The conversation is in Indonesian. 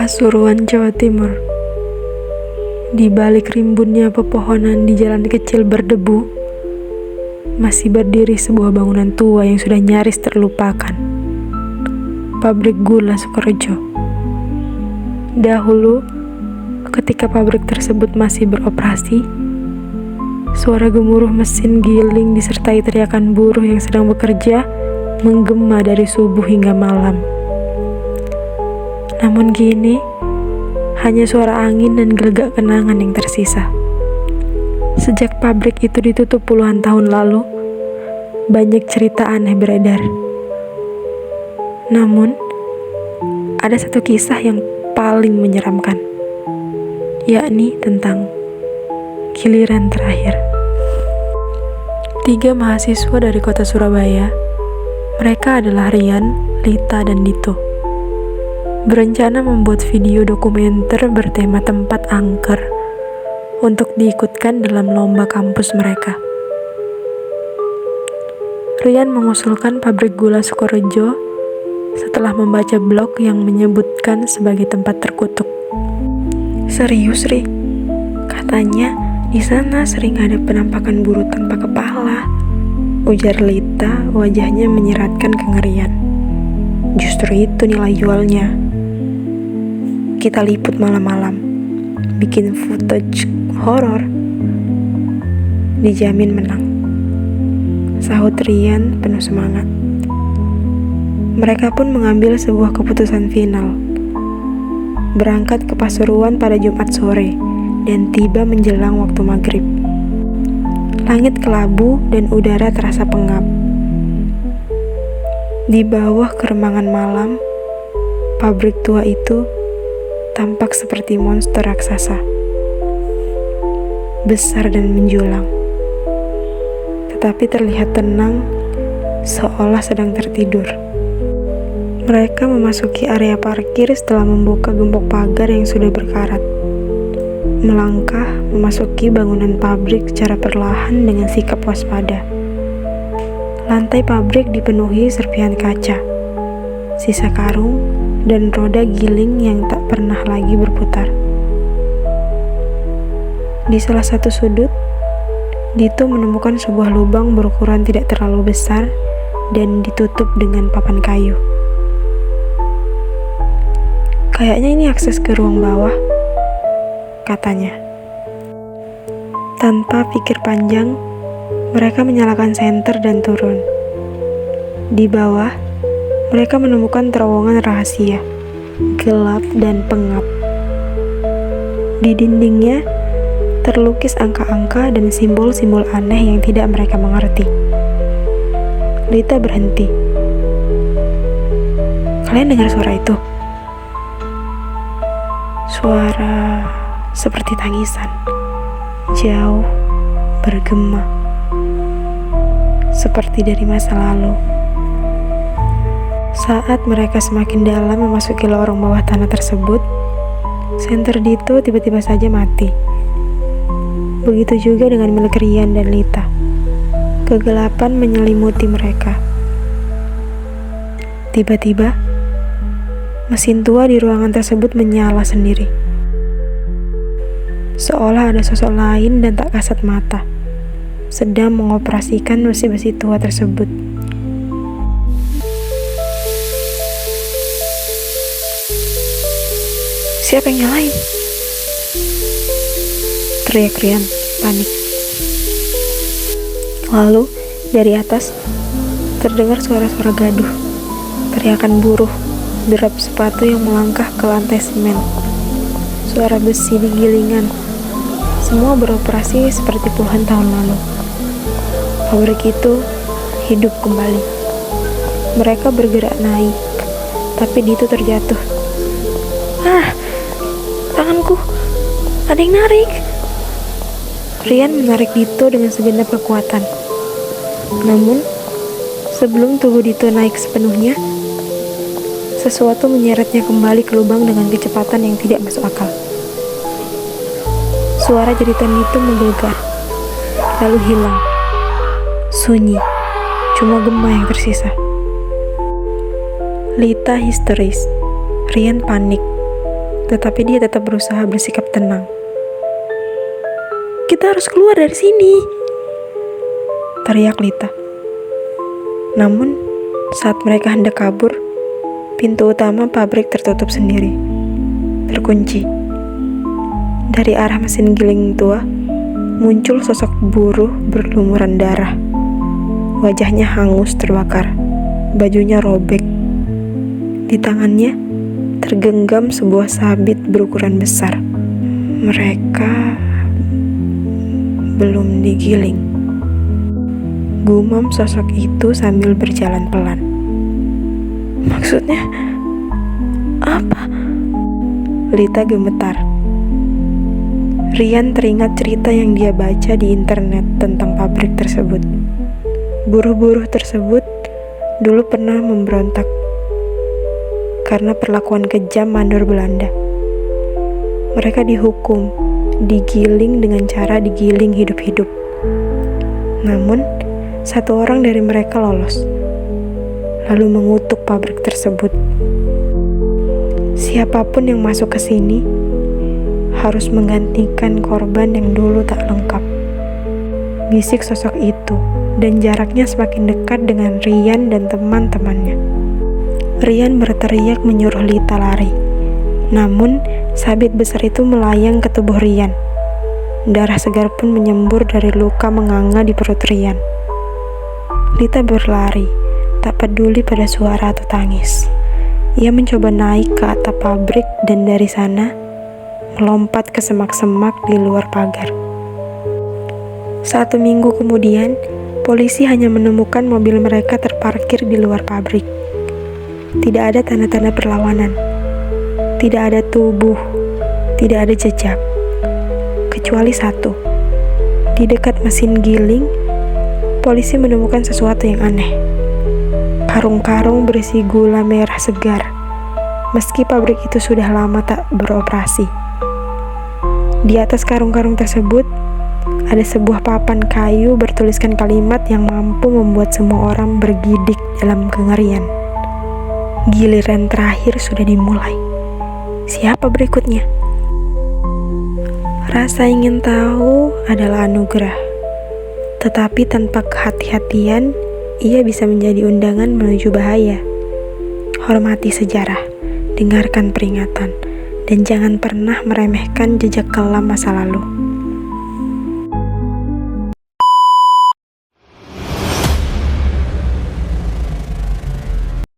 Pasuruan, Jawa Timur. Di balik rimbunnya pepohonan di jalan kecil berdebu, masih berdiri sebuah bangunan tua yang sudah nyaris terlupakan. Pabrik gula Sukorejo. Dahulu, ketika pabrik tersebut masih beroperasi, suara gemuruh mesin giling disertai teriakan buruh yang sedang bekerja menggema dari subuh hingga malam. Namun kini, hanya suara angin dan gelegak kenangan yang tersisa. Sejak pabrik itu ditutup puluhan tahun lalu, banyak cerita aneh beredar. Namun, ada satu kisah yang paling menyeramkan, yakni tentang giliran terakhir. 3 mahasiswa dari kota Surabaya, mereka adalah Rian, Lita, dan Dito, berencana membuat video dokumenter bertema tempat angker untuk diikutkan dalam lomba kampus mereka. Rian mengusulkan pabrik gula Sukorejo setelah membaca blog yang menyebutkan sebagai tempat terkutuk. Serius, Ri? Katanya di sana sering ada penampakan buruh tanpa kepala, ujar Lita, wajahnya menyeratkan kengerian. Justru itu nilai jualnya. Kita liput malam-malam, bikin footage horor, dijamin menang, sahut Rian penuh semangat. Mereka pun mengambil sebuah keputusan final, berangkat ke Pasuruan pada Jumat sore dan tiba menjelang waktu maghrib. Langit kelabu dan udara terasa pengap. Di bawah keremangan malam, pabrik tua itu tampak seperti monster raksasa, besar dan menjulang, tetapi terlihat tenang, seolah sedang tertidur. Mereka memasuki area parkir setelah membuka gembok pagar yang sudah berkarat. Melangkah memasuki bangunan pabrik secara perlahan dengan sikap waspada. Lantai pabrik dipenuhi serpihan kaca, sisa karung, dan roda giling yang tak pernah lagi berputar. Di salah satu sudut, Dito menemukan sebuah lubang berukuran tidak terlalu besar dan ditutup dengan papan kayu. Kayaknya ini akses ke ruang bawah, katanya. Tanpa pikir panjang, mereka menyalakan senter dan turun. Di bawah, mereka menemukan terowongan rahasia, gelap dan pengap. Di dindingnya, terlukis angka-angka dan simbol-simbol aneh yang tidak mereka mengerti. Lita berhenti. Kalian dengar suara itu? Suara seperti tangisan, jauh, bergema, seperti dari masa lalu. Saat mereka semakin dalam memasuki lorong bawah tanah tersebut, senter Dito tiba-tiba saja mati. Begitu juga dengan milik Rian dan Lita. Kegelapan menyelimuti mereka. Tiba-tiba, mesin tua di ruangan tersebut menyala sendiri. Seolah ada sosok lain dan tak kasat mata sedang mengoperasikan besi-besi tua tersebut. Siapa yang nyalain? Teriak Rian, panik. Lalu, dari atas, terdengar suara-suara gaduh, teriakan buruh, derap sepatu yang melangkah ke lantai semen, suara besi di gilingan. Semua beroperasi seperti puluhan tahun lalu. Pabrik itu hidup kembali. Mereka bergerak naik, tapi Dito terjatuh. Tanganku, ada yang narik. Rian menarik Dito dengan segenap kekuatan. Namun, sebelum tubuh Dito naik sepenuhnya, sesuatu menyeretnya kembali ke lubang dengan kecepatan yang tidak masuk akal. Suara jeritan Dito menggelegar, lalu hilang. Sunyi, cuma gema yang tersisa. Lita histeris, Rian panik. tetapi dia tetap berusaha bersikap tenang. "Kita harus keluar dari sini," teriak Lita. Namun, saat mereka hendak kabur, pintu utama pabrik tertutup sendiri, terkunci. Dari arah mesin giling tua, muncul sosok buruh berlumuran darah. Wajahnya hangus terbakar, bajunya robek. Di tangannya tergenggam sebuah sabit berukuran besar. "Mereka belum digiling," gumam sosok itu sambil berjalan pelan. "Maksudnya apa?" Lita gemetar. Rian teringat cerita yang dia baca di internet tentang pabrik tersebut. Buruh-buruh tersebut dulu pernah memberontak karena perlakuan kejam mandor Belanda. Mereka dihukum, digiling dengan cara digiling hidup-hidup. Namun, satu orang dari mereka lolos, lalu mengutuk pabrik tersebut. "Siapapun yang masuk ke sini harus menggantikan korban yang dulu tak lengkap," bisik sosok itu, dan jaraknya semakin dekat dengan Rian dan teman-temannya. Rian berteriak menyuruh Lita lari. Namun, sabit besar itu melayang ke tubuh Rian. Darah segar pun menyembur dari luka menganga di perut Rian. Lita berlari, tak peduli pada suara atau tangis. Ia mencoba naik ke atap pabrik dan dari sana melompat ke semak-semak di luar pagar. 1 minggu kemudian, polisi hanya menemukan mobil mereka terparkir di luar pabrik. Tidak ada tanda-tanda perlawanan. Tidak ada tubuh. Tidak ada jejak. Kecuali satu. Di dekat mesin giling, polisi menemukan sesuatu yang aneh. Karung-karung berisi gula merah segar, meski pabrik itu sudah lama tak beroperasi. Di atas karung-karung tersebut, ada sebuah papan kayu bertuliskan kalimat yang mampu membuat semua orang bergidik dalam kengerian. Giliran terakhir sudah dimulai. Siapa berikutnya? Rasa ingin tahu adalah anugerah. Tetapi tanpa kehati-hatian, ia bisa menjadi undangan menuju bahaya. Hormati sejarah, dengarkan peringatan, dan jangan pernah meremehkan jejak kelam masa lalu.